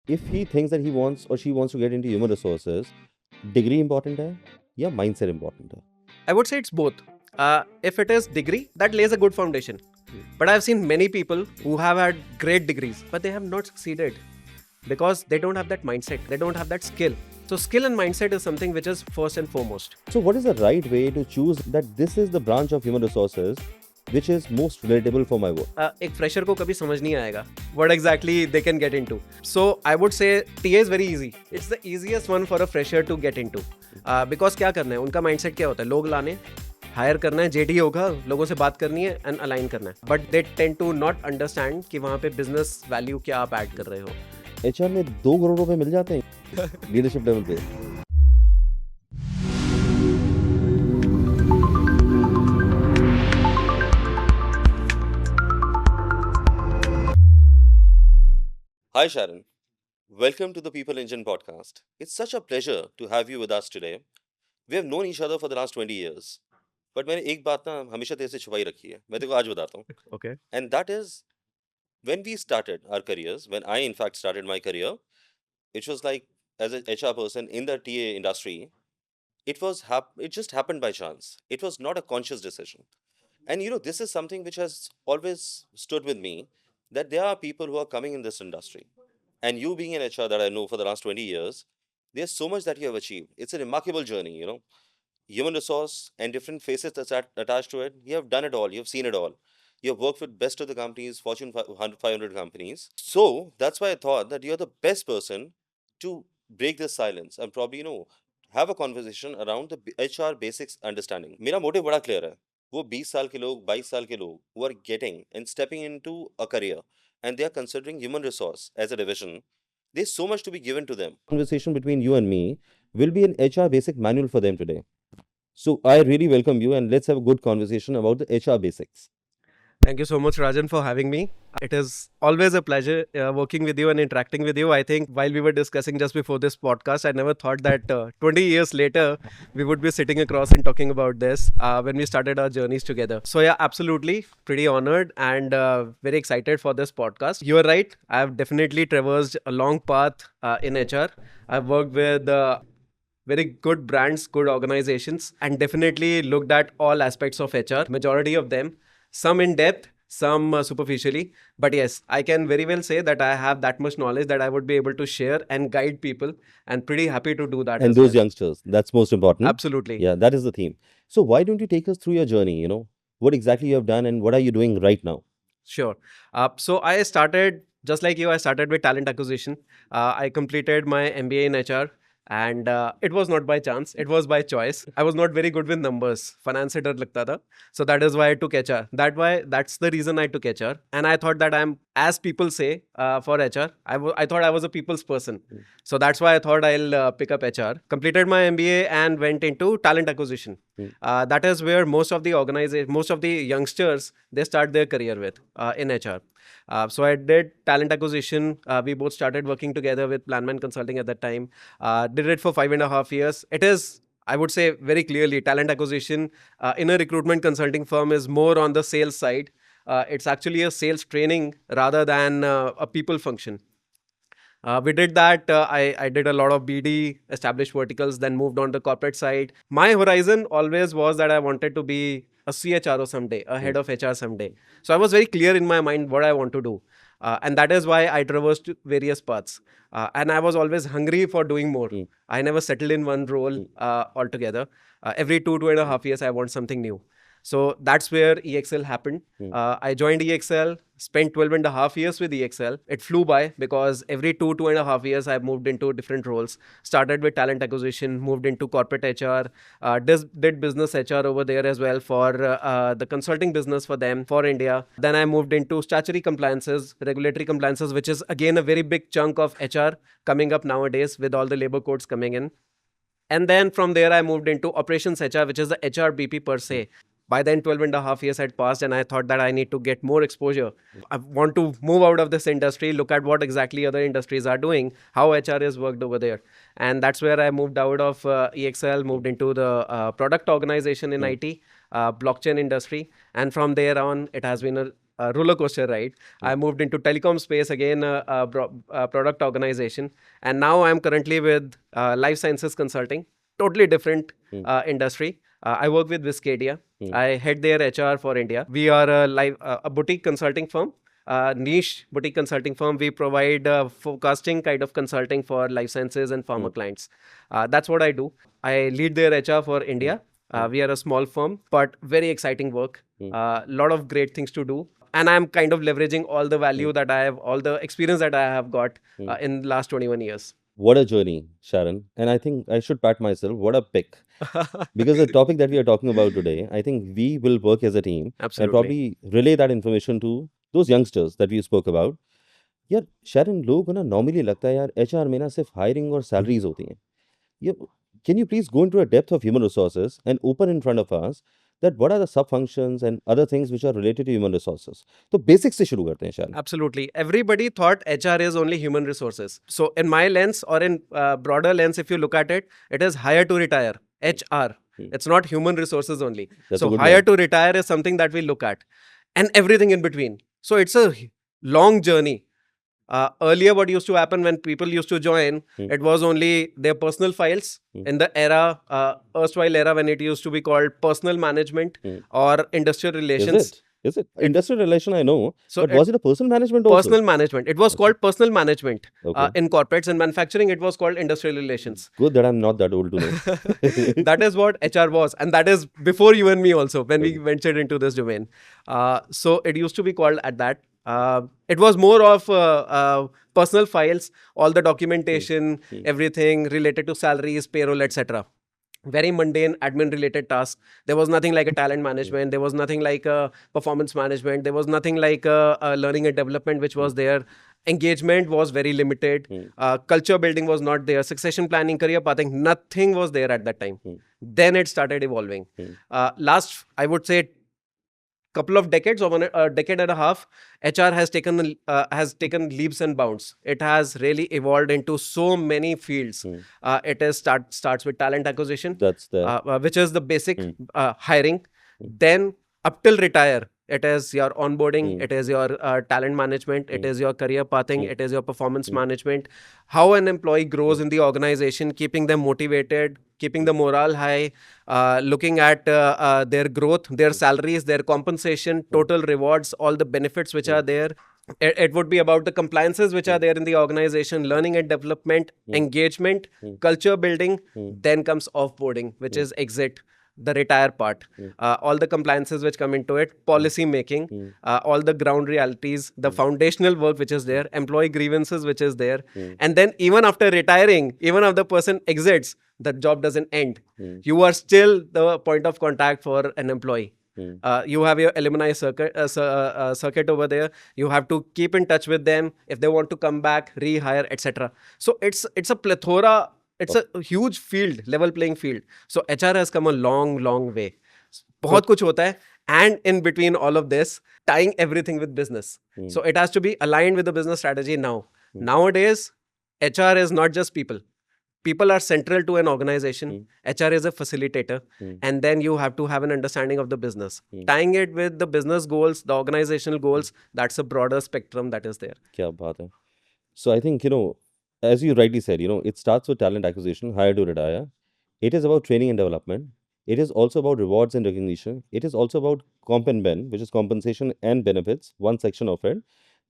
if he thinks that he wants or she wants to get into human resources, degree important है या mindset important है? I would say it's both. If it is degree, that lays a good foundation. But I've seen many people who have had great degrees, but they have not succeeded because they don't have that mindset. They don't have that skill. So skill and mindset is something which is first and foremost. So what is the right way to choose that this is the branch of human resources which is most relatable for my work? एक fresher को कभी समझ नहीं आएगा what exactly they can get into. So I would say TA is very easy. It's the easiest one for a fresher to get into. Because क्या करना है, उनका mindset क्या होता है, लोग लाने, हायर करना है, JD होगा, लोगों से बात करनी है एंड अलाइन करना है. But they tend to not understand कि वहाँ पे बिजनेस वैल्यू क्या आप ऐड कर रहे हो. HR में 2 करोड़ रुपए मिल जाते हैं लीडरशिप लेवल पे. Hi Sharon, welcome to the People Engine podcast. It's such a pleasure to have you with us today. We have known each other for the last 20 years. But मैंने एक बात ना हमेशा तेरे से छुपाई रखी है. मैं तेरे को आज बताता हूँ. Okay. And that is, when we started our careers, when I in fact started my career, it was like as an HR person in the TA industry, it just happened by chance. It was not a conscious decision. And this is something which has always stood with me, that there are people who are coming in this industry. And you being an HR that I know for the last 20 years, there's so much that you have achieved. It's a remarkable journey, Human resource and different faces that's attached to it. You have done it all. You have seen it all. You have worked with best of the companies, Fortune 500 companies. So that's why I thought that you're the best person to break this silence and probably, have a conversation around the HR basics understanding. मेरा motive बड़ा clear है. वो 20 साल के लोग, 22 साल के लोग who are getting and stepping into a career and they are considering human resource as a division, there's so much to be given to them. Conversation between you and me will be an HR basic manual for them today. So I really welcome you and let's have a good conversation about the HR basics. Thank you so much, Rajan, for having me. It is always a pleasure working with you and interacting with you. I think while we were discussing just before this podcast, I never thought that 20 years later, we would be sitting across and talking about this when we started our journeys together. So yeah, absolutely. Pretty honored and very excited for this podcast. You are right. I've definitely traversed a long path in HR. I've worked with very good brands, good organizations, and definitely looked at all aspects of HR, majority of them, some in depth, some superficially. But yes, I can very well say that I have that much knowledge that I would be able to share and guide people, and pretty happy to do that. And as those well. youngsters, that's most important. Absolutely. Yeah, that is the theme. So why don't you take us through your journey, what exactly you have done and what are you doing right now? Sure. So I started, just like you, I started with talent acquisition. I completed my MBA in HR. And it was not by chance, it was by choice. I was not very good with numbers. Finance se dar lagta tha. So that is why I took HR. That's the reason I took HR. And I thought that I'm, as people say for HR, I thought I was a people's person. So that's why I thought I'll pick up HR. Completed my MBA and went into talent acquisition. That is where most of the youngsters, they start their career with in HR. So I did talent acquisition. We both started working together with Planman Consulting at that time. Did it for 5.5 years. It is, I would say very clearly, talent acquisition in a recruitment consulting firm is more on the sales side. It's actually a sales training rather than a people function. We did that. I did a lot of BD, established verticals, then moved on to corporate side. My horizon always was that I wanted to be a CHRO someday, a head of HR someday. So I was very clear in my mind what I want to do. And that is why I traversed various paths. And I was always hungry for doing more. I never settled in one role altogether. Every 2.5 years, I want something new. So that's where EXL happened. I joined EXL, spent 12.5 years with EXL. It flew by because every 2.5 years, I moved into different roles. Started with talent acquisition, moved into corporate HR, did business HR over there as well for the consulting business for them, for India. Then I moved into statutory compliances, regulatory compliances, which is again a very big chunk of HR coming up nowadays with all the labor codes coming in. And then from there, I moved into operations HR, which is the HR BP per se. By then, 12.5 years had passed, and I thought that I need to get more exposure. I want to move out of this industry, look at what exactly other industries are doing, how HR is worked over there. And that's where I moved out of EXL, moved into the product organization in IT, blockchain industry. And from there on, it has been a roller coaster ride. I moved into telecom space again, product organization, and now I'm currently with life sciences consulting. Totally different industry. I work with Viscadia. I head their HR for India. We are a boutique consulting firm, niche boutique consulting firm. We provide forecasting kind of consulting for life sciences and pharma clients. That's what I do. I lead their HR for India. We are a small firm, but very exciting work. A lot of great things to do. And I'm kind of leveraging all the value that I have, all the experience that I have got in the last 21 years. What a journey, Sharon. And I think I should pat myself. What a pick. Because the topic that we are talking about today, I think we will work as a team and Absolutely. probably relay that information to those youngsters that we spoke about. यार Sheeran लोगों को ना normally लगता है यार HR में ना सिर्फ हायरिंग और सैलरीज होती हैं ये can you please go into a depth of human resources and open in front of us that what are the sub functions and other things which are related to human resources तो basics से शुरू करते हैं Sharon Absolutely. Everybody thought HR is only human resources. So, in my lens or in broader lens, if you look at it, it is hire to retire. HR. It's not human resources only. That's a So, good hire one. to retire is something that we look at, and everything in between. So, it's a long journey. Earlier, what used to happen when people used to join, it was only their personal files in the era, erstwhile era, when it used to be called personal management or industrial relations. Is it industrial relation? I know. So But was it a personal management also? Personal management. It was called personal management. Okay. In corporates and manufacturing, it was called industrial relations. Good that I'm not that old to know. That is what HR was. And that is before you and me also, when we ventured into this domain. So it used to be called at that. It was more of personal files, all the documentation, everything related to salaries, payroll, etc. Very mundane admin related tasks. There was nothing like a talent management. There was nothing like a performance management. There was nothing like a learning and development, which was there. Engagement was very limited. Culture building was not there. Succession planning, career pathing, nothing was there at that time. Then it started evolving. Last, I would say, couple of decades or a decade and a half, HR has taken leaps and bounds. It has really evolved into so many fields. It is starts with talent acquisition, That's the which is the basic hiring. Then up till retire, it is your onboarding, it is your talent management, it is your career pathing, it is your performance management. How an employee grows in the organization, keeping them motivated, keeping the morale high, looking at their growth, their salaries, their compensation, total rewards, all the benefits which are there. It would be about the compliances which are there in the organization, learning and development, engagement, culture building. Then comes offboarding, which is exit, the retire part, all the compliances which come into it, policy making, all the ground realities, the foundational work which is there, employee grievances which is there. And then even after retiring, even if the person exits, the job doesn't end. You are still the point of contact for an employee. You have your alumni circuit over there. You have to keep in touch with them if they want to come back, rehire, etc. So it's a plethora. It's a huge field, level playing field. So HR has come a long way. बहुत कुछ होता है, and in between all of this, tying everything with business. So it has to be aligned with the business strategy now. Nowadays, HR is not just people. People are central to an organization. HR is a facilitator. And then you have to have an understanding of the business. Tying it with the business goals, the organizational goals, that's a broader spectrum that is there. क्या बात है. So I think, as you rightly said, it starts with talent acquisition, hire to retire. It is about training and development. It is also about rewards and recognition. It is also about comp and ben, which is compensation and benefits, one section of it.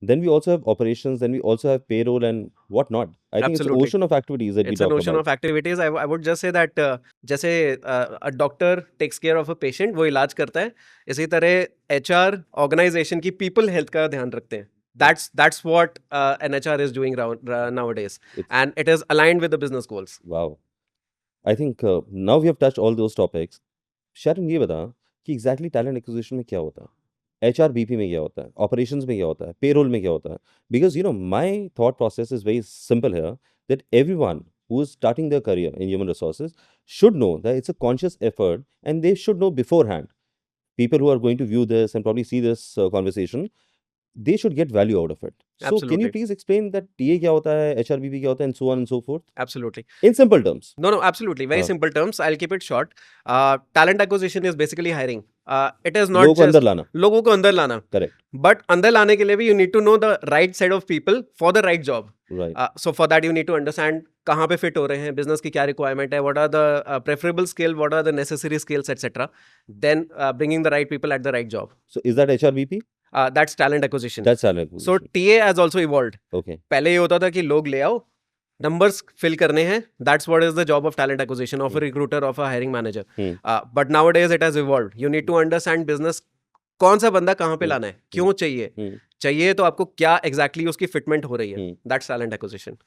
Then we also have operations, then we also have payroll and whatnot. I think it's an Absolutely. ocean of activities that we It's an talk ocean about. of activities. I would just say that जैसे a doctor takes care of a patient, वो इलाज करता है, इसी तरह HR organization की people health का ध्यान रखते हैं. That's what an HR is doing nowadays, and it is aligned with the business goals. Wow. I think now we have touched all those topics. Sharon, ये बता कि exactly talent acquisition में क्या होता है? HR BP में क्या होता है? Operations में क्या होता है? Payroll में क्या होता है? Because my thought process is very simple here, that everyone who is starting their career in human resources should know that it's a conscious effort and they should know beforehand. People who are going to view this and probably see this conversation, they should get value out of it. So can you Absolutely. please explain that TA क्या होता है, HRBP क्या होता है, and so on and so forth? Absolutely. In simple terms. No, absolutely. Very हाँ. simple terms. I'll keep it short. Talent acquisition is basically hiring. It is not लोगों को just अंदर लाना. लोगों को अंदर लाना. Correct. But अंदर लाने के लिए भी you need to know the right set of people for the right job. Right. So for that you need to understand कहाँ पे fit हो रहे हैं, business की क्या requirement है, what are the preferable skill, what are the necessary skills, etc. Then bringing the right people at the right job. So is that HRBP? That's talent acquisition. That's talent So acquisition. TA has also evolved. Okay. पहले ये होता था कि लोग ले आओ, numbers fill करने हैं. That's what is the job of talent acquisition of a recruiter, of a hiring manager. But nowadays it has evolved. You need to understand business. कौन सा बंदा कहाँ पे लाना है, क्यों चाहिए, चाहिए तो आपको क्या exactly उसकी fitment हो रही है. That's talent acquisition.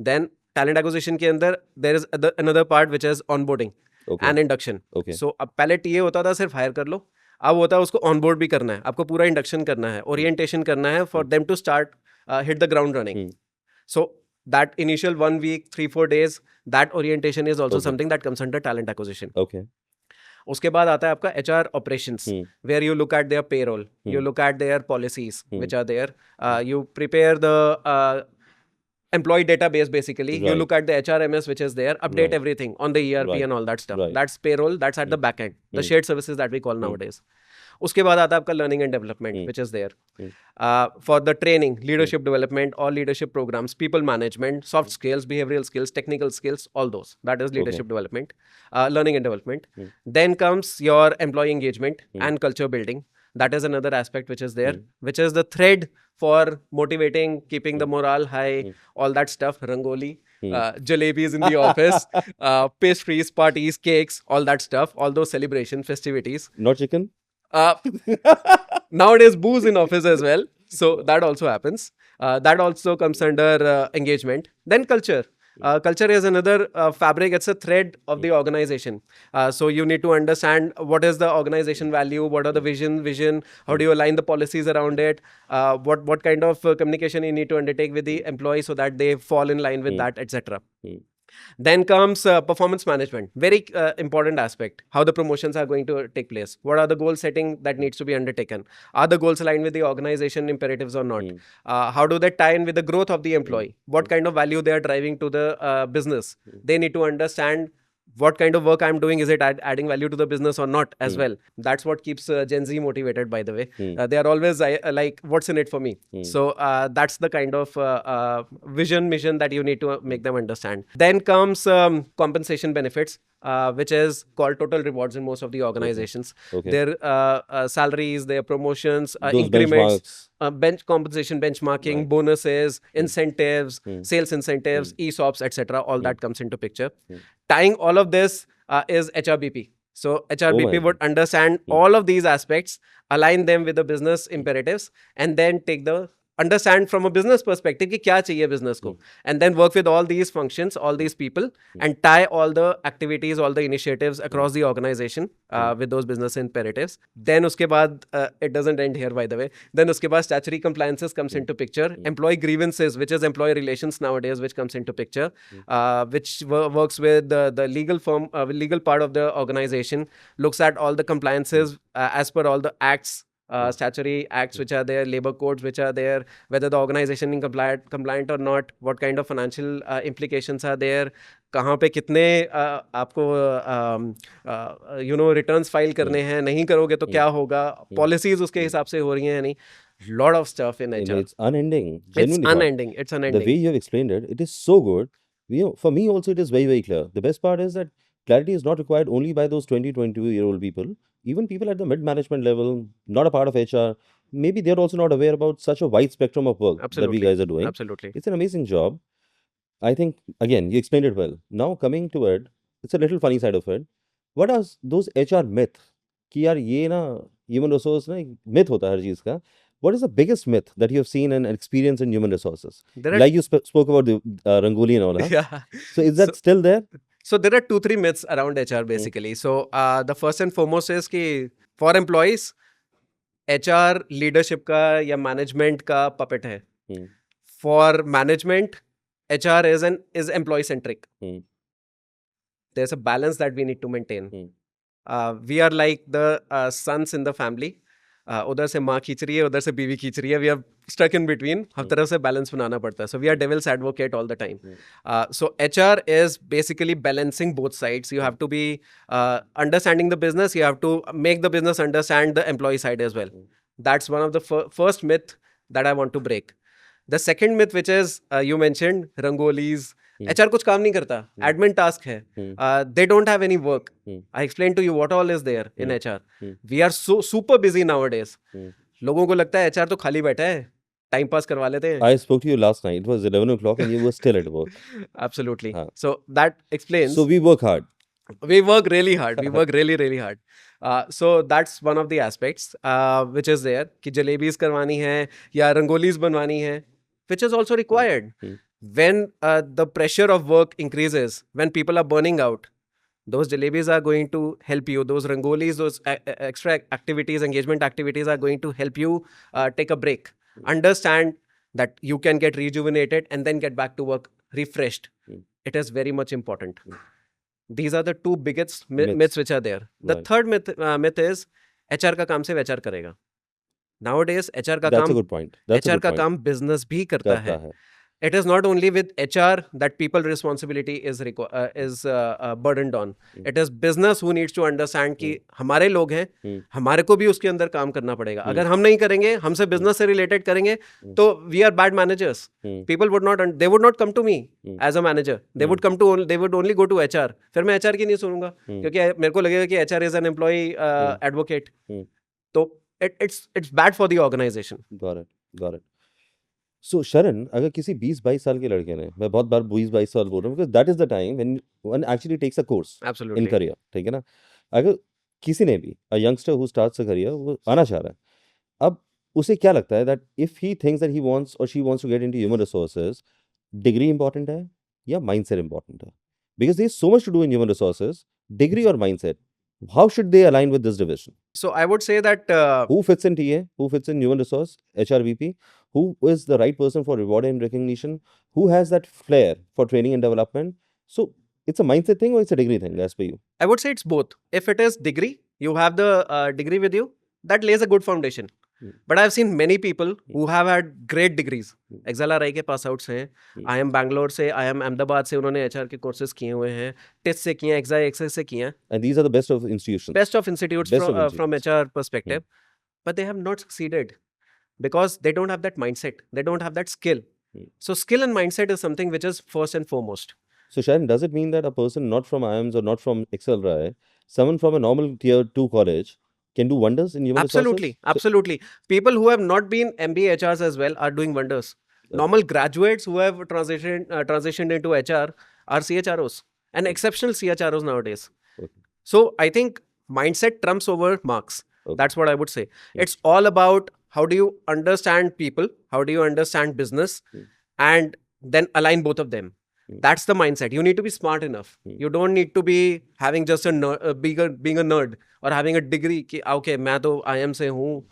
Then talent acquisition के अंदर there is another part which is onboarding and induction. Okay. So अब पहले TA होता था सिर्फ hire कर लो, अब होता है उसको onboard भी करना है, आपको पूरा induction करना है, orientation करना है for them to start hit the ground running. So that initial 1 week, 3-4 days, that orientation is also something that comes under talent acquisition. Okay. उसके बाद आता है आपका HR operations, where you look at their payroll, you look at their policies which are there, you prepare the employee database basically, you Right. look at the HRMS which is there, update Right. everything on the ERP Right. and all that stuff. Right. That's payroll, that's at the back end, the shared services that we call nowadays. उसके बाद आता है आपका learning and development which is there. For the training, leadership development, all leadership programs, people management, soft skills, behavioral skills, technical skills, all those. That is leadership development, learning and development. Then comes your employee engagement and culture building. That is another aspect which is there, which is the thread for motivating, keeping the morale high, all that stuff, rangoli, jalebis in the office, pastries, parties, cakes, all that stuff, all those celebrations, festivities. Not chicken? Nowadays, booze in office as well. So that also happens. That also comes under engagement. Then culture. Culture is another fabric. It's a thread of the organization. So you need to understand what is the organization value, what are the vision, how do you align the policies around it, what kind of communication you need to undertake with the employees so that they fall in line with that, etc. Then comes performance management, very important aspect. How the promotions are going to take place. What are the goal setting that needs to be undertaken? Are the goals aligned with the organization imperatives or not? How do they tie in with the growth of the employee? What kind of value they are driving to the business? They need to understand what kind of work I'm doing. Is it adding value to the business or not as well? That's what keeps Gen Z motivated, by the way. They are always like, what's in it for me? So that's the kind of mission that you need to make them understand. Then comes compensation benefits, which is called total rewards in most of the organizations. Okay. Their salaries, their promotions, Those increments, benchmarks. bench compensation, benchmarking, bonuses, incentives, sales incentives, ESOPs, etc. All that comes into picture. Tying all of this is HRBP. So HRBP would understand all of these aspects, align them with the business imperatives, and then understand from a business perspective कि क्या चाहिए business को, and then work with all these functions, all these people, and tie all the activities, all the initiatives across the organization with those business imperatives. Then उसके बाद it doesn't end here, by the way. Then उसके बाद statutory compliances comes into picture, employee grievances, which is employee relations nowadays, which comes into picture, which works with the legal firm, legal part of the organization, looks at all the compliances as per all the acts, statutory acts which are there, labor codes which are there, whether the organization is compliant or not, what kind of financial implications are there, कहाँ पे कितने आपको returns file करने हैं, नहीं करोगे तो क्या होगा, पॉलिसीज उसके हिसाब से हो रही हैं या नहीं. Lot of stuff in HR. It's unending. It's Genuinely, Parth. unending. It's unending. The way you have explained it, it is so good. For me also, it is very, very clear. The best part is that clarity is not required only by those 22-year-old people. Even people at the mid-management level, not a part of HR, maybe they're also not aware about such a wide spectrum of work that we guys are doing. Absolutely. It's an amazing job. I think, again, you explained it well. Now, coming to it, it's a little funny side of it. What are those HR myth? कि यार ये ना human resource ना myth होता है हर चीज़ का. What is the biggest myth that you have seen and experienced in human resources? Like you spoke about the Rangoli and all that. Yeah. So is that still there? So there are 2-3 myths around HR basically. So the first and foremost is कि for employees, HR leadership का या management का puppet है. For management, HR is employee centric. There's a balance that we need to maintain. We are like the sons in the family. उधर से माँ खींच रही है, उधर से बीवी खींच रही है, we are stuck in between, हर तरफ से बैलेंस बनाना पड़ता है. So we are devil's advocate all the time. So HR is basically balancing both sides. You have to be understanding the business. You have to make the business understand the employee side as well. That's one of the first myth that I want to break. The second myth, which is you mentioned rangolis. HR कुछ काम नहीं करता, admin task है. They don't have any work. I explained to you what all is there in HR. We are so super busy nowadays. लोगों को लगता है HR तो खाली बैठा है, टाइम पास करवा लेते हैं. I spoke to you last night. It was 11 o'clock and you were still at work. Absolutely. हाँ. So that explains. So we work hard. We work really hard. We work really, really hard. So that's one of the aspects which is there. कि jalebis करवानी है या रंगोलीज बनवानी है, which is also required. When the pressure of work increases, when people are burning out, those jalebis are going to help you. Those rangolis, those extra activities, engagement activities are going to help you take a break. Understand that you can get rejuvenated and then get back to work refreshed. It is very much important. These are the two biggest myths which are there. The third myth is HR का काम सिर्फ HR करेगा. Nowadays HR का That's काम, a good point. That's a HR good का point. काम business भी करता है. है. It is not only with HR that people responsibility is burdened on. It is business who needs to understand कि हमारे लोग हैं, हमारे को भी उसके अंदर काम करना पड़ेगा. अगर हम नहीं करेंगे, हमसे business से related करेंगे, तो we are bad managers. People would not come to me as a manager. They would only go to HR. फिर मैं HR की नहीं सुनूंगा, क्योंकि मेरे को लगेगा कि HR is an employee advocate. तो it's bad for the organization. Got it. So Sharan, अगर किसी 20-22 साल के लड़के ने, मैं बहुत बार 20-22 साल बोल रहा हूँ, because that is the time when one actually takes a course in career, ठीक है ना? अगर किसी ने भी, a youngster who starts a career, वो आना चाह रहा है, अब उसे क्या लगता है that if he thinks that he wants or she wants to get into human resources, degree important है या mindset important है? Because there is so much to do in human resources, degree or mindset. How should they align with this division? So I would say that who fits in TA, who fits in human resource, HRBP, who is the right person for reward and recognition, who has that flair for training and development. So it's a mindset thing or it's a degree thing as per you? I would say it's both. If it is degree, you have the degree with you, that lays a good foundation. But I've seen many people who have had great degrees. XLRI के पास outs हैं, IIM Bangalore से, IIM Ahmedabad से उन्होंने HR के courses किए हुए हैं, TIS से किए हैं, XIXS से किए हैं. And these are the best of institutions. Best of institutes from HR perspective. But they have not succeeded because they don't have that mindset. They don't have that skill. So skill and mindset is something which is first and foremost. So Sharon, does it mean that a person not from IIMs or not from XLRI, someone from a normal tier 2 college, can do wonders in human resources? Absolutely. People who have not been MBA HRs as well are doing wonders. Normal graduates who have transitioned into HR are CHROs and exceptional CHROs nowadays. So I think mindset trumps over marks. That's what I would say. It's all about how do you understand people, how do you understand business, and then align both of them. That's the mindset. You need to be smart enough. You don't need to be having just being a nerd or having a degree. Ki, okay, मैं तो IIM से हूँ,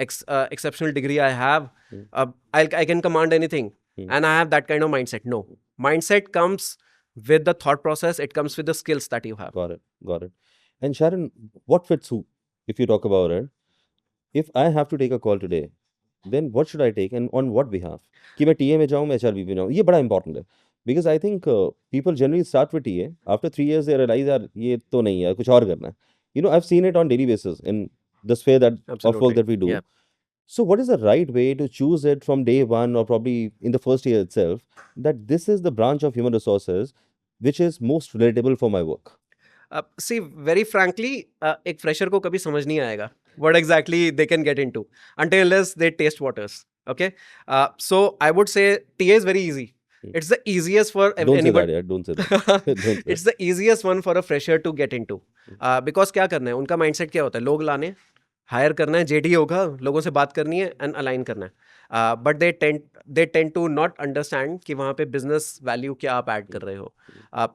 exceptional degree I have. I can command anything, and I have that kind of mindset. No, mindset comes with the thought process. It comes with the skills that you have. Got it. And Sharon, what fits who? If you talk about it, if I have to take a call today, then what should I take and on what behalf? कि मैं TA में जाऊँ, मैं HRBP में जाऊँ, ये बड़ा important है. Because I think people generally start with TA. After 3 years, they realize यार ये तो नहीं है, कुछ और करना है. You know, I've seen it on daily basis in the sphere of work that we do. Yeah. So what is the right way to choose it from day one or probably in the first year itself that this is the branch of human resources which is most relatable for my work? See, very frankly, एक fresher को कभी समझ नहीं आएगा what exactly they can get into until unless they taste waters. Okay, so I would say TA is very easy. It's the easiest for anybody. Don't say that. It's the easiest one for a fresher to get into. Because क्या करना है? उनका mindset क्या होता है? लोग लाने, hire करना है, JD होगा, लोगों से बात करनी है and align करना है. But they tend to not understand कि वहाँ पे business value क्या आप add कर रहे हो.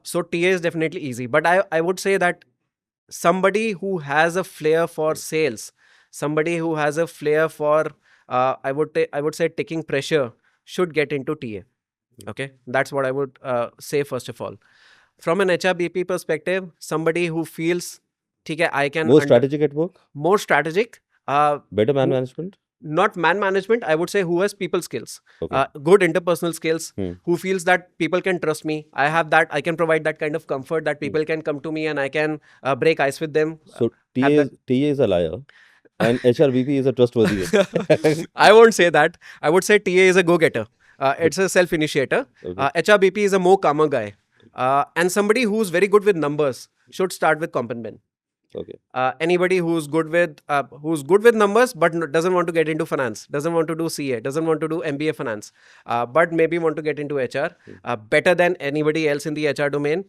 So TA is definitely easy. But I would say that somebody who has a flair for sales, somebody who has a flair for I would say taking pressure should get into TA. Okay, that's what I would say first of all. From an HRBP perspective, somebody who feels, ठीक है, I can more strategic at work. More strategic, Better man who- management? not man management, I would say who has people skills, Okay. good interpersonal skills, Hmm. who feels that people can trust me. I have that, I can provide that kind of comfort that people can come to me and I can break ice with them. So Have that. TA is a liar and HRBP is a trustworthy one. I won't say that. I would say TA is a go-getter. It's a self-initiator. Okay. HRBP is a more calmer guy. And somebody who's very good with numbers should start with Comp and Ben. Okay. Anybody who's good with numbers but doesn't want to get into finance, doesn't want to do CA, doesn't want to do MBA finance, but maybe want to get into HR, better than anybody else in the HR domain.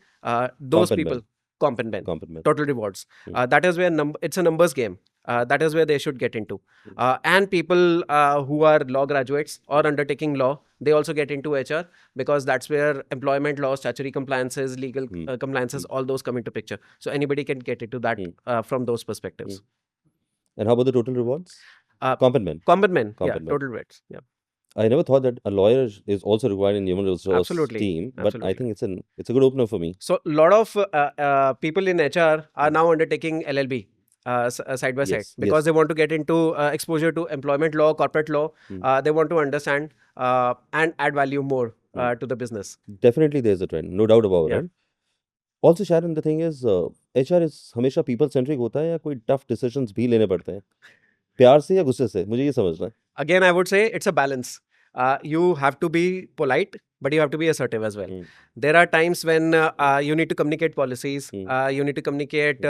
Those Comp and people, Ben. Comp and Ben, Comp and Ben. total rewards. That is where it's a numbers game. That is where they should get into. And people who are law graduates or undertaking law, they also get into HR because that's where employment law, statutory compliances, legal compliances, all those come into picture. So anybody can get into that from those perspectives. And how about the total rewards? Comp and Ben. Comp and Ben, Comp yeah, and Ben. total rates, yeah. I never thought that a lawyer is also required in human resource Absolutely, team, but I absolutely. think it's a good opener for me. So a lot of people in HR are now undertaking LLB. Side by side, Yes, because yes. they want to get into exposure to employment law, corporate law. They want to understand and add value more to the business. Definitely there's a trend, no doubt about Yeah. it. Also, Sharon, the thing is, HR is हमेशा people centric होता है या कोई tough decisions भी लेने पड़ते हैं? प्यार से या गुस्से से? मुझे ये समझना है. Again, I would say it's a balance. You have to be polite, but you have to be assertive as well. There are times when you need to communicate policies, you need to communicate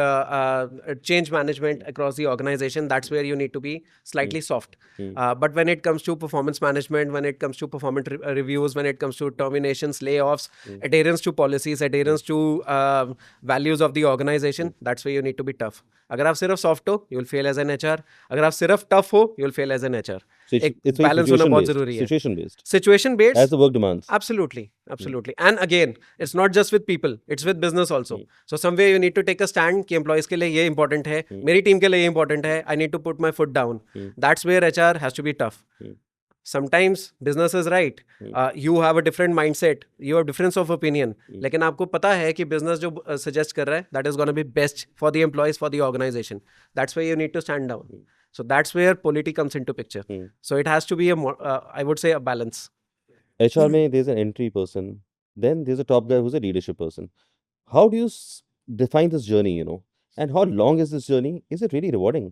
change management across the organization. That's where you need to be slightly soft. But when it comes to performance management, when it comes to performance reviews, when it comes to terminations, layoffs, adherence to policies, adherence to values of the organization, that's where you need to be tough. अगर आप सिर्फ soft हो, you'll fail as an HR. अगर आप सिर्फ tough हो, you'll fail as an HR. So एक it's very balance होना situation बहुत based. जरूरी है. Situation based. Situation based. As the work demands. Absolutely, absolutely. And again, it's not just with people, it's with business also. So somewhere you need to take a stand कि employees के लिए ये important है, मेरी team के लिए ये important है, I need to put my foot down. That's where HR has to be tough. Sometimes business is right. You have a different mindset, you have difference of opinion. लेकिन आपको पता है कि business जो suggest कर रहा है, that is going to be best for the employees, for the organization. That's where you need to stand down. So that's where polity comes into picture. So it has to be I would say a balance. HR में there's an entry person, then there's a top guy who's a leadership person. How do you define this journey, and how long is this journey? Is it really rewarding?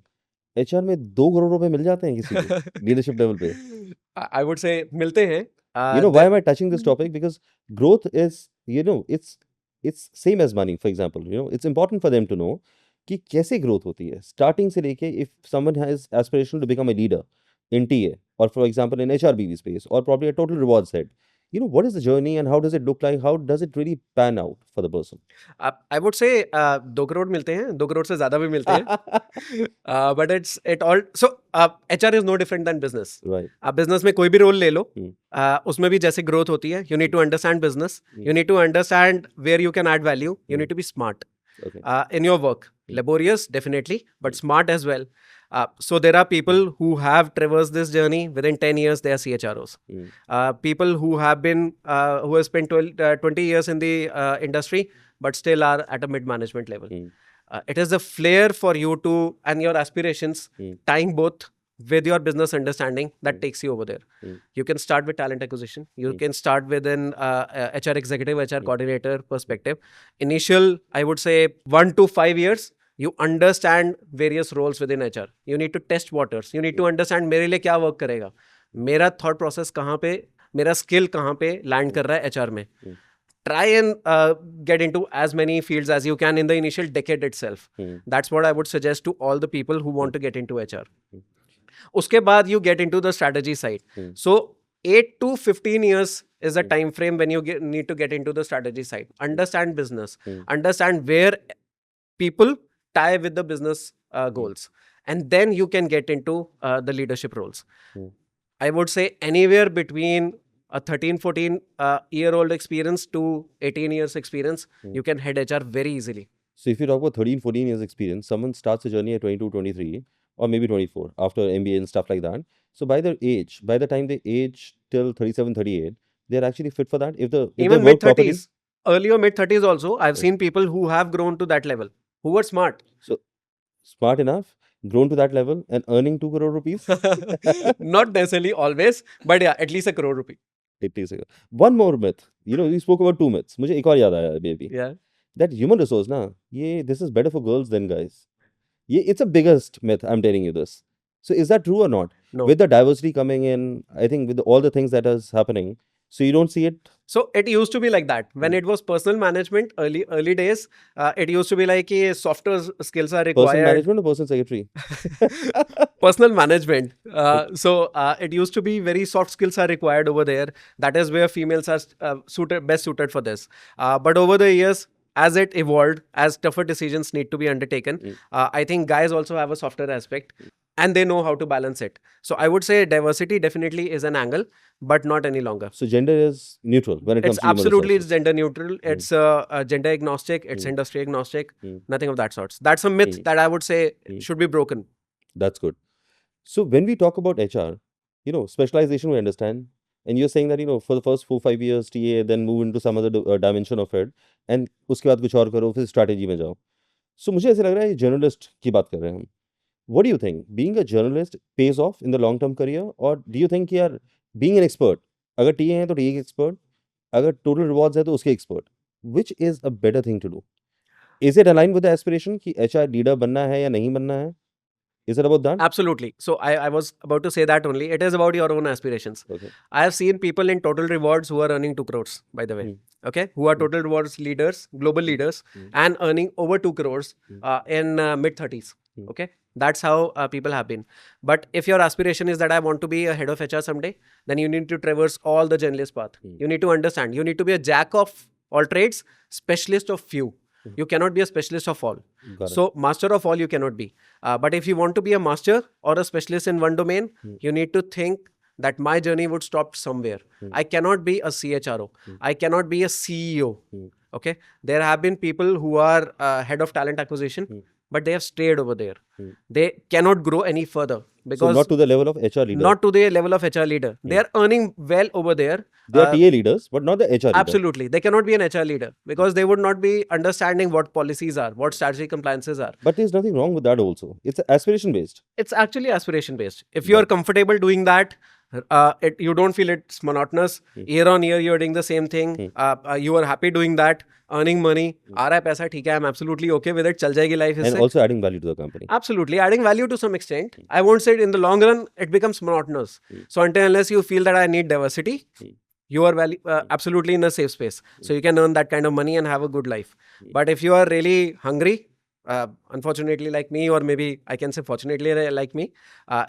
HR में 2 करोड़ रुपए मिल जाते हैं किसी को leadership level पे. I would say मिलते हैं. Why am I touching this topic? Because growth is, it's same as money, for example. It's important for them to know कि कैसे growth होती है. Starting से लेके, if someone has aspiration to become a leader in TA, or for example in HRBV space, or probably a total rewards head, what is the journey and how does it look like? How does it really pan out for the person? I would say 2 crore मिलते हैं, 2 करोड़ से ज़्यादा भी मिलते हैं. But it all, so HR is no different than business. Right. आप business में कोई भी role ले लो, उसमें भी जैसे growth होती है, you need to understand business, you need to understand where you can add value, you need to be smart. Okay. In your work. Laborious, definitely, but smart as well. So there are people who have traversed this journey within 10 years, they are CHROs. People who have been, who have spent 20 years in the industry, but still are at a mid-management level. It is a flair for you to, and your aspirations, tying both with your business understanding that takes you over there. You can start with talent acquisition. You can start with an HR executive, HR coordinator perspective. Initial, I would say 1 to 5 years, you understand various roles within HR. You need to test waters. You need to understand मेरे लिए क्या work करेगा, मेरा thought process कहाँ पे, मेरा skill कहाँ पे land कर रहा है HR में. Try and get into as many fields as you can in the initial decade itself. That's what I would suggest to all the people who want to get into HR. उसके बाद you get into the strategy side. So 8 to 15 years is the time frame when you need to get into the strategy side. Understand business. Understand where people tie with the business goals. And then you can get into the leadership roles. I would say anywhere between a 13, 14 year-old experience to 18 years experience, you can head HR very easily. So if you talk about 13, 14 years experience, someone starts a journey at 22, 23, or maybe 24 after MBA and stuff like that. So by their age, by the time they age till 37, 38, they're actually fit for that. If even they work properly, mid-30s, early or mid-30s also, I've seen people who have grown to that level, who were smart. So smart enough, grown to that level and earning 2 crore rupees? Not necessarily always, but yeah, at least a crore rupee. 80 seconds. One more myth. We spoke about 2 myths. मुझे एक और याद आया अभी अभी. Yeah. That human resource ना, this is better for girls than guys. It's a biggest myth. I'm telling you this. So is that true or not? No. With the diversity coming in, I think with all the things that is happening, so you don't see it. So it used to be like that when it was personal management early days. It used to be like softer skills are Person required. management or person secretary? Personal management. So it used to be very soft skills are required over there. That is where females are best suited for this. But over the years, as it evolved, as tougher decisions need to be undertaken, I think guys also have a softer aspect. And they know how to balance it. So I would say diversity definitely is an angle, but not any longer. So gender is neutral when it comes It's to human absolutely resources. gender neutral. It's gender agnostic. It's industry agnostic. Nothing of that sorts. That's a myth that I would say should be broken. That's good. So when we talk about HR, specialization we understand. And you're saying that, for the first 4-5 years TA, then move into some other dimension of it. And उसके बाद कुछ और करो, फिर strategy में जाओ. So मुझे ऐसे लग रहा है ये journalist की बात कर रहे हैं हम. What do you think? Being a journalist pays off in the long-term career? Or do you think यार being an expert, अगर TA है तो TA के expert, अगर total rewards है तो उसके expert, which is a better thing to do? Is it aligned with the aspiration कि HR leader बनना है या नहीं बनना है? Is it about that? Absolutely. So I was about to say that only. It is about your own aspirations. Okay. I have seen people in total rewards who are earning 2 crores, by the way. Okay. Who are total rewards leaders, global leaders, and earning over 2 crores in mid 30s. Okay. That's how people have been. But if your aspiration is that I want to be a head of HR someday, then you need to traverse all the journalist path. You need to understand. You need to be a jack of all trades, specialist of few. You cannot be a specialist of all. So master of all you cannot be. But if you want to be a master or a specialist in one domain, you need to think that my journey would stop somewhere. I cannot be a CHRO. I cannot be a CEO. Okay. There have been people who are head of talent acquisition, but they have stayed over there. They cannot grow any further because so not to the level of HR leader. Not to the level of HR leader. They are earning well over there. They are TA leaders, but not the HR leader. Absolutely. They cannot be an HR leader because they would not be understanding what policies are, what strategic compliances are. But there's nothing wrong with that also. It's aspiration based. It's actually aspiration based. If you are comfortable doing that, you don't feel it's monotonous. Year on year, you're doing the same thing. You are happy doing that, earning money. आ रहा है पैसा, ठीक है, I'm absolutely okay with it. चल जाएगी life And इससे. also adding value to the company. Absolutely, adding value to some extent. I won't say it in the long run, it becomes monotonous. So until unless you feel that I need diversity, you are absolutely in a safe space. So you can earn that kind of money and have a good life. But if you are really hungry, unfortunately like me, or maybe I can say fortunately like me,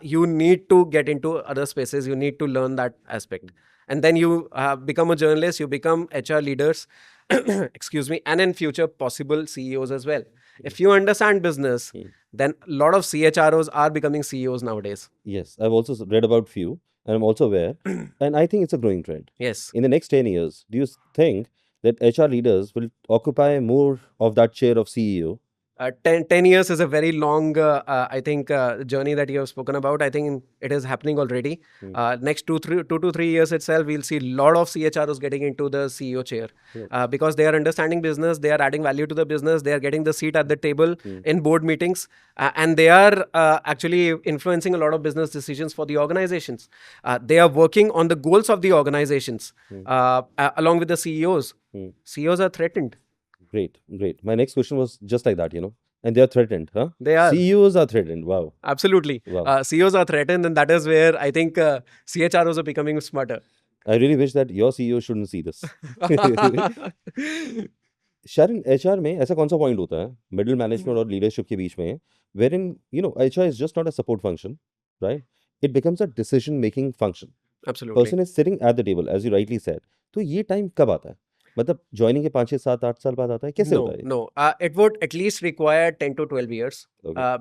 you need to get into other spaces. You need to learn that aspect. And then you become a journalist, you become HR leaders, excuse me, and in future possible CEOs as well. If you understand business, then a lot of CHROs are becoming CEOs nowadays. Yes, I've also read about few, and I'm also aware, and I think it's a growing trend. Yes. In the next 10 years, do you think that HR leaders will occupy more of that chair of CEO? 10 years is a very long, I think, journey that you have spoken about. I think it is happening already. Next 2 to 3 years itself, we'll see a lot of CHROs getting into the CEO chair because they are understanding business, they are adding value to the business, they are getting the seat at the table in board meetings, and they are actually influencing a lot of business decisions for the organizations. They are working on the goals of the organizations along with the CEOs. CEOs are threatened. Great. My next question was just like that, and they are threatened, huh? They are. CEOs are threatened. Wow. Absolutely. Wow. CEOs are threatened, and that is where I think CHROs are becoming smarter. I really wish that your CEO shouldn't see this. Sharon, HR में ऐसा कौन सा point होता है middle management और leadership के बीच में wherein HR is just not a support function, right? It becomes a decision making function. Absolutely. Person is sitting at the table, as you rightly said. तो ये time कब आता है? मतलब joining के 5, 6, 7, 8 साल बाद आता है? कैसे होता है? No. It would at least require 10 to 12 years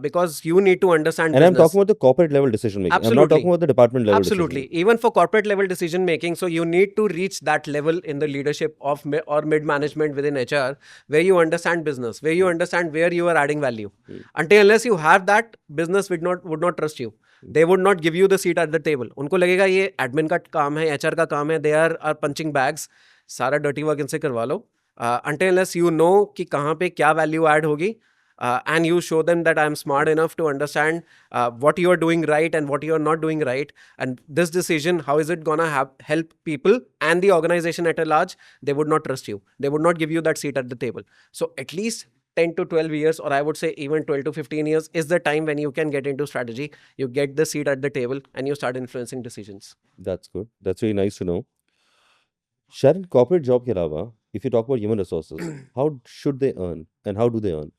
because you need to understand And business. I'm talking about the corporate level decision making. Absolutely. I'm not talking about the department level Absolutely. decision Even for corporate level decision making, so you need to reach that level in the leadership of or mid management within HR, where you understand business, where you understand where you are adding value. Until unless you have that, business would not trust you. They would not give you the seat at the table. उनको लगेगा ये admin का काम है, HR का काम है, they are punching bags, सारा dirty work इनसे करवा लो. Until unless you know कि कहाँ पे क्या value add होगी, and you show them that I'm smart enough to understand what you are doing right and what you are not doing right, and this decision, how is it gonna help people and the organization at a large, they would not trust you. They would not give you that seat at the table. So at least 10 to 12 years, or I would say even 12 to 15 years, is the time when you can get into strategy. You get the seat at the table and you start influencing decisions. That's good. That's really nice to know. Sharon, corporate job के अलावा, if you talk about human resources, how should they earn and how do they earn?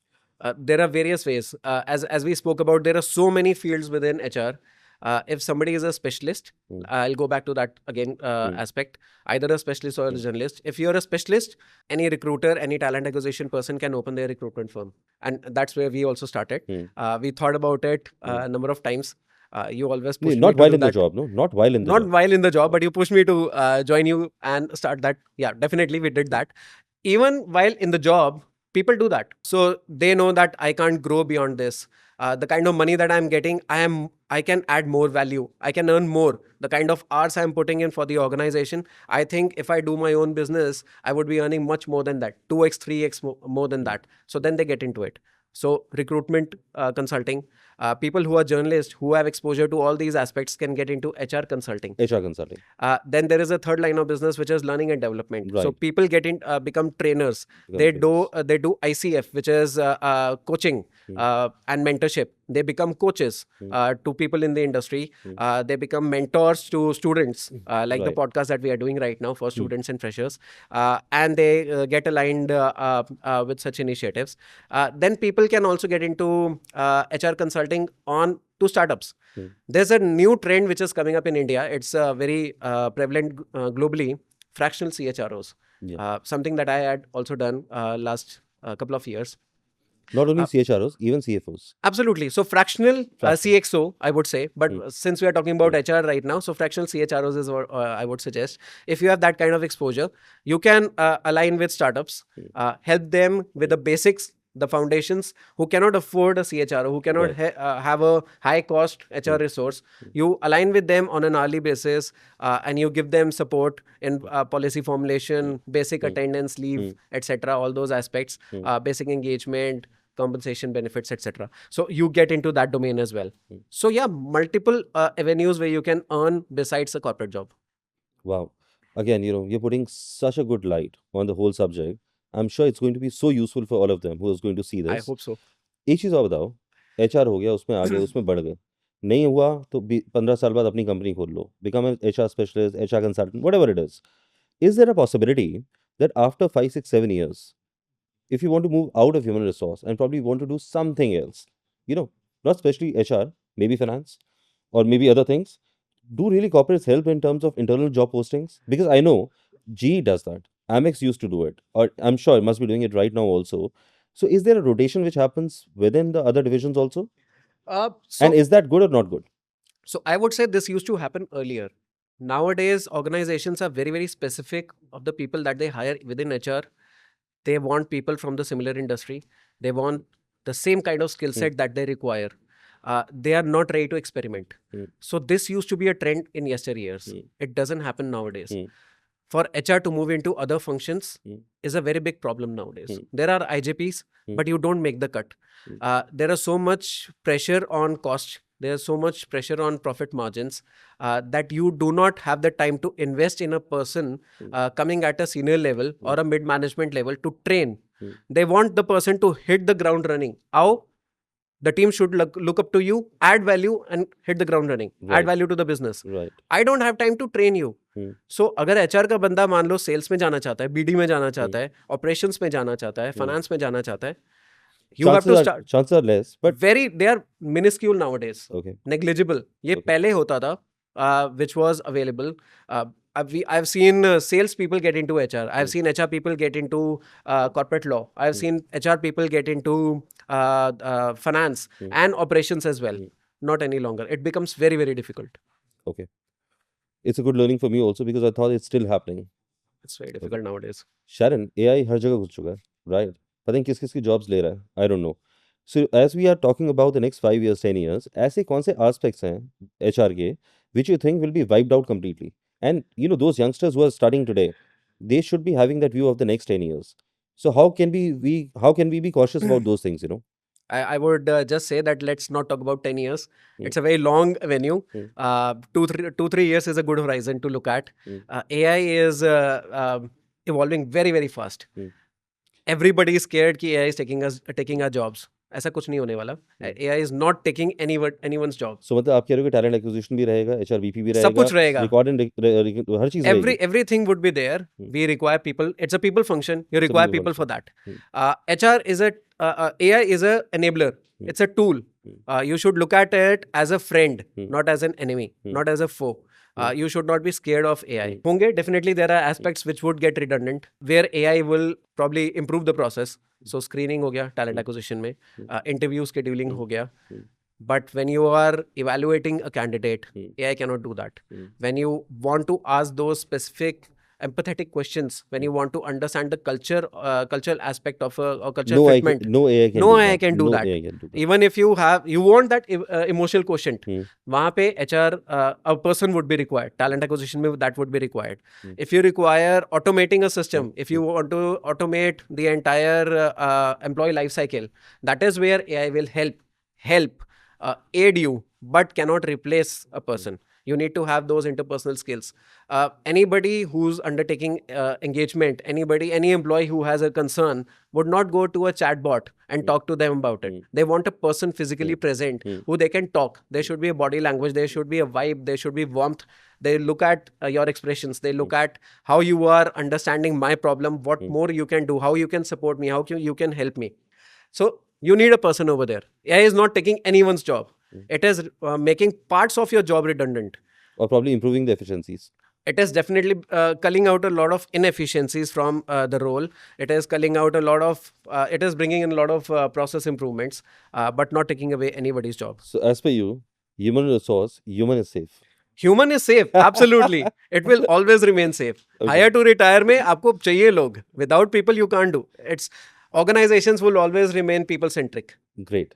There are various ways. As we spoke about, there are so many fields within HR. If somebody is a specialist, Hmm. I'll go back to that again aspect. Either a specialist or a journalist. If you're a specialist, any recruiter, any talent acquisition person can open their recruitment firm, and that's where we also started. We thought about it a number of times. You always push me Not to while do in the that. job, no? Not while in the Not job. while in the job, but you pushed me to join you and start that. Yeah, definitely we did that. Even while in the job, people do that. So they know that I can't grow beyond this. The kind of money that I'm getting, I can add more value. I can earn more. The kind of hours I'm putting in for the organization, I think if I do my own business, I would be earning much more than that, 2x, 3x more than that. So then they get into it. So recruitment consulting, people who are journalists who have exposure to all these aspects can get into HR consulting. HR consulting. Then there is a third line of business, which is learning and development. So Right. people become trainers. Become They do ICF, which is coaching and mentorship. They become coaches to people in the industry. They become mentors to students, like the Right. podcast that we are doing right now for students and freshers. And they get aligned with such initiatives. Then people can also get into HR consulting on to startups. There's a new trend which is coming up in India. It's very prevalent globally. Fractional CHROs. Yeah. Something that I had also done last couple of years. Not only CHROs, even CFOs. Absolutely. So fractional Fractional. CXO, I would say. But since we are talking about HR right now, so fractional CHROs is what I would suggest. If you have that kind of exposure, you can align with startups, help them with the basics, the foundations, who cannot afford a CHRO, who cannot have a high cost HR resource. You align with them on an hourly basis, and you give them support in policy formulation, basic attendance, leave, etc. All those aspects, basic engagement, compensation, benefits, etc. So you get into that domain as well. So yeah, multiple avenues where you can earn besides a corporate job. Wow. Again, you're putting such a good light on the whole subject. I'm sure it's going to be so useful for all of them who is going to see I this. hope so. एक चीज़ और बताओ, HR हो गया, उसमें आ गए, उसमें बढ़ गए, नहीं हुआ तो 15 साल बाद अपनी कंपनी खोल लो, become an HR specialist, HR consultant, whatever it is. Is there a possibility that after 5, 6, 7 years, if you want to move out of human resource and probably want to do something else, not especially HR, maybe finance or maybe other things, do really corporates help in terms of internal job postings? Because I know GE does that. Amex used to do it, or I'm sure it must be doing it right now also. So is there a rotation which happens within the other divisions also? And is that good or not good? So I would say this used to happen earlier. Nowadays, organizations are very, very specific of the people that they hire within HR. They want people from the similar industry. They want the same kind of skill set that they require. They are not ready to experiment. So this used to be a trend in yesteryears. It doesn't happen nowadays. For HR to move into other functions is a very big problem nowadays. There are IJPs, but you don't make the cut. There is so much pressure on cost. There's so much pressure on profit margins that you do not have the time to invest in a person coming at a senior level or a mid-management level to train. They want the person to hit the ground running. How? The team should look up to you, add value and hit the ground running. Right. Add value to the business. Right. I don't have time to train you. So अगर HR का बंदा मान लो sales में जाना चाहता है, BD में जाना चाहता है, ऑपरेशंस में जाना चाहता है, फाइनेंस में जाना चाहता है, you have to start. Chances are less, but they are minuscule nowadays. okay. Negligible. ये पहले होता था, which was available. I've seen sales people get into HR. I've seen HR people get into corporate law. I've seen HR people get into finance and operations as well. Not any longer. It becomes very, very difficult. Okay. It's a good learning for me also because I thought it's still happening. It's very difficult nowadays. Sharon, AI हर जगह घुस चुका है, right? पता नहीं किस किस की jobs ले रहा है, I don't know. So as we are talking about the next 5 years, 10 years, ऐसे कौन से aspects हैं HR के which you think will be wiped out completely? And those youngsters who are starting today, they should be having that view of the next 10 years. So how can we be cautious about those things? I would just say that let's not talk about 10 years. Hmm. It's a very long venue. Hmm. 2, 3 years is a good horizon to look at. Hmm. AI is evolving very, very fast. Hmm. Everybody is scared कि AI is taking our jobs. ऐसा कुछ नहीं होने वाला. AI is not taking anyone's job. So मतलब आप कह रहे हो कि टैलेंट एक्विजिशन भी रहेगा, HRBP भी रहेगा, सब कुछ रहेगा. रिकॉर्ड एंड हर चीज रहेगी. Everything would be there. Hmm. We require people. It's a people function. You It's a require people people for that. Hmm. HR is AI is a enabler. Hmm. It's a tool. Hmm. You should look at it as a friend, Hmm. not as an enemy, Hmm. not as a foe. Hmm. You should not be scared of AI. Hmm. होंगे, definitely there are aspects which would get redundant where AI will probably improve the process. So screening हो गया talent acquisition में, interview scheduling हो गया. Hmm. But when you are evaluating a candidate, Hmm. AI cannot do that. Hmm. When you want to ask those specific empathetic questions, when you want to understand the cultural aspect of a cultural fitment, no AI can no do AI that. can do No that. AI can do that. Even if you want that emotional quotient, Hmm. वहाँ पे HR a person would be required. Talent acquisition में that would be required. Hmm. If you require automating a system, if you want to automate the entire employee life cycle, that is where AI will help aid you, but cannot replace a person. You need to have those interpersonal skills. Anybody who's undertaking engagement, any employee who has a concern would not go to a chatbot and talk to them about it. They want a person physically present who they can talk. There should be a body language, there should be a vibe, there should be warmth. They look at your expressions, they look at how you are understanding my problem, what more you can do, how you can support me, how you can help me. So you need a person over there. AI is not taking anyone's job. It is making parts of your job redundant. Or probably improving the efficiencies. It is definitely culling out a lot of inefficiencies from the role. It is culling out a lot of, it is bringing in a lot of process improvements, but not taking away anybody's job. So as per you, human resource, human is safe. Human is safe, absolutely. It will always remain safe. Okay. Hire to retire में आपको चाहिए लोग. Without people you can't do. It's organizations will always remain people centric. Great.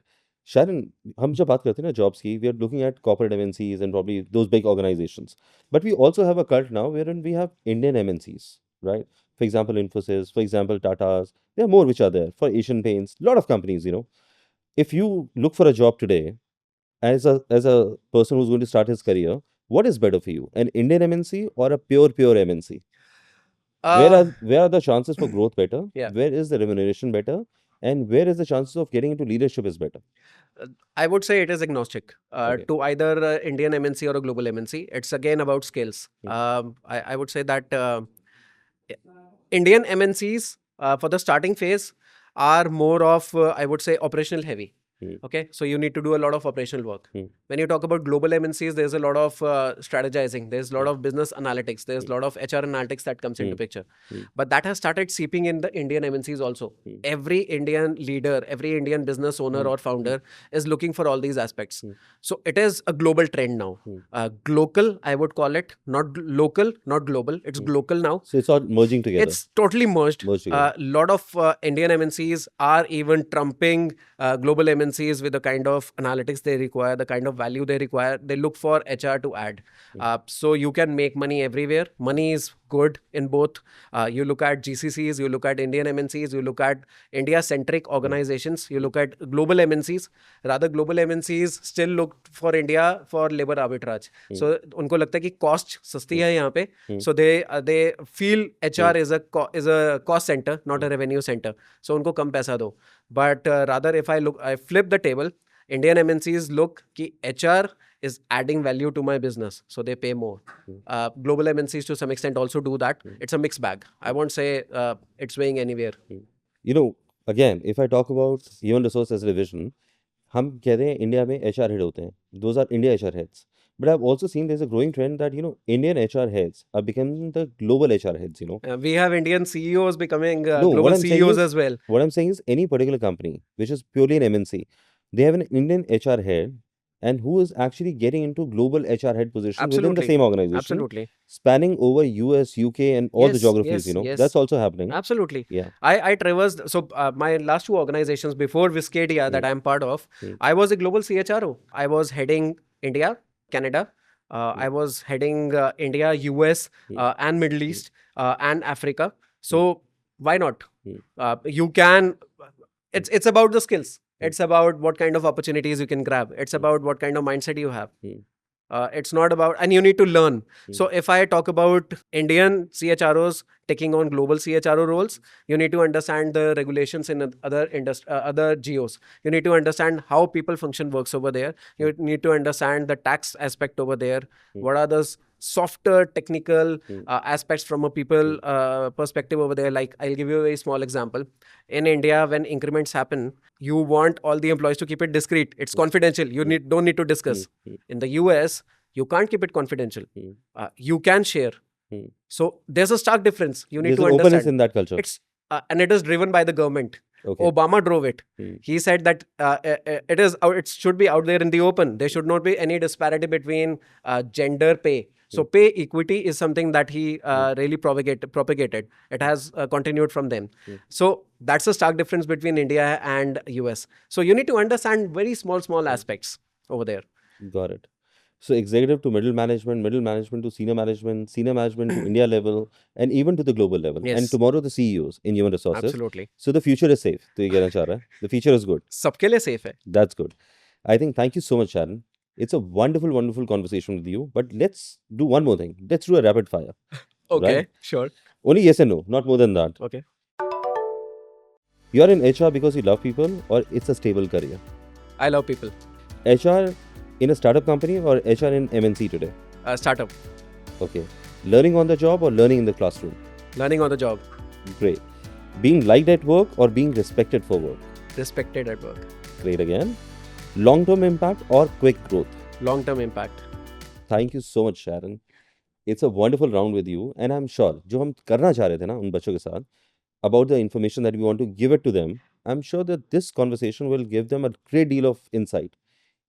Sharon, हम जब बात करते हैं ना jobs की, we are looking at corporate MNCs and probably those big organizations. But we also have a cult now wherein we have Indian MNCs, right? For example, Infosys, for example, Tata's. There are more which are there. For Asian Paints, a lot of companies, you know. If you look for a job today, as a person who's going to start his career, what is better for you? An Indian MNC or a pure MNC? Where are the chances for growth better? Yeah. Where is the remuneration better? And where is the chances of getting into leadership is better? I would say it is agnostic Okay. to either Indian MNC or a global MNC. It's again about skills. I would say that Indian MNCs for the starting phase are more of, I would say, operational heavy. Okay, so you need to do a lot of operational work. When you talk about global MNCs, there's a lot of strategizing, there's a lot of business analytics, there's a lot of HR analytics that comes into picture. But that has started seeping in the Indian MNCs also. Every Indian leader, every Indian business owner or founder is looking for all these aspects. So it is a global trend now. Global, I would call it, not local, not global. It's global now. So it's all merging together. It's totally merged. Merged together. A lot of Indian MNCs are even trumping global MNCs with the kind of analytics they require, the kind of value they require. They look for HR to add. So you can make money everywhere. Money is good in both. You look at GCCs, you look at Indian MNCs, you look at India-centric organizations, you look at global MNCs. Rather, global MNCs still look for India for labor arbitrage. So उनको लगता है कि cost सस्ती है यहाँ पे. So they feel HR is a cost center, not a revenue center. So उनको कम पैसा दो. But rather, if I flip the table, Indian MNCs look कि HR is adding value to my business, so they pay more. Global MNCs to some extent also do that. It's a mixed bag. I won't say it's swaying anywhere. You know, again, if I talk about human resource as a division, हम कहते हैं India में HR head होते हैं. Those are India HR heads. But I've also seen there's a growing trend that, you know, Indian HR heads are becoming the global HR heads, you know. We have Indian CEOs becoming No, global what I'm saying CEOs is- as well. What I'm saying is any particular company, which is purely an MNC, they have an Indian HR head and who is actually getting into global HR head position within the Absolutely. same organization, Absolutely. spanning over US, UK and all the Yes, geographies, yes, you know. yes. That's also happening. Absolutely. Yeah. I traversed, so my last two organizations before Viscadia that I'm part of, I was a global CHRO. I was heading India, Canada. I was heading India, US, and Middle East, and Africa. So why not? You can, it's about the skills. It's about what kind of opportunities you can grab. It's about what kind of mindset you have. It's not about, and you need to learn. So if I talk about Indian CHROs taking on global CHRO roles, you need to understand the regulations in other geos. You need to understand how people function works over there. You need to understand the tax aspect over there. What are the softer technical aspects from a people perspective over there? Like, I'll give you a very small example. In India, when increments happen, you want all the employees to keep it discreet. It's confidential. You don't need to discuss. In the US, you can't keep it confidential. You can share. So there's a stark difference. You need There's to an understand. openness in that culture. It's and it is driven by the government. Okay. Obama drove it. He said that it should be out there in the open. There should not be any disparity between gender pay. So pay equity is something that he really propagated. It has continued from then. So that's a stark difference between India and US. So you need to understand very small aspects over there. Got it. So executive to middle management to senior management to India level, and even to the global level. Yes. And tomorrow the CEOs in human resources. Absolutely. So the future is safe. तो ये कहना चाह रहा है. The future is good. सबके लिए safe है. That's good. I think thank you so much, Sharon. It's a wonderful conversation with you. But let's do one more thing. Let's do a rapid fire. Okay, Right? sure. Only yes and no, not more than that. Okay. You're in HR because you love people, or it's a stable career? I love people. HR in a startup company or HR in MNC today? Startup. Okay. Learning on the job or learning in the classroom? Learning on the job. Great. Being liked at work or being respected for work? Respected at work. Great again. Long-term impact or quick growth? Long-term impact. Thank you so much, Sharon. It's a wonderful round with you, and I'm sure जो हम करना चाह रहे थे ना उन बच्चों के साथ, about the information that we want to give it to them, I'm sure that this conversation will give them a great deal of insight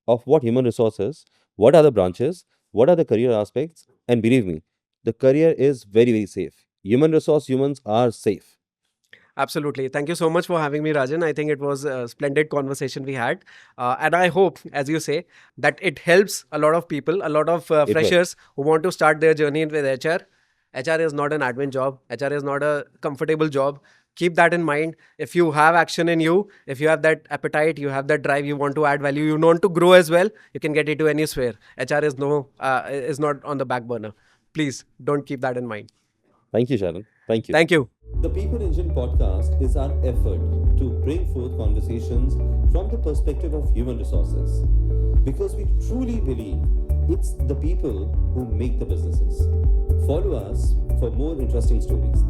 of what human resources, what are the branches, what are the career aspects, and believe me, the career is very safe. Human resource humans are safe. Absolutely. Thank you so much for having me, Rajan. I think it was a splendid conversation we had. And I hope, as you say, that it helps a lot of people, a lot of will. freshers who want to start their journey with HR. HR is not an admin job. HR is not a comfortable job. Keep that in mind. If you have action in you, if you have that appetite, you have that drive, you want to add value, you want to grow as well, you can get into any sphere. HR is not on the back burner. Please don't keep that in mind. Thank you, Sharon. Thank you. Thank you. The People Engine podcast is our effort to bring forth conversations from the perspective of human resources, because we truly believe it's the people who make the businesses. Follow us for more interesting stories.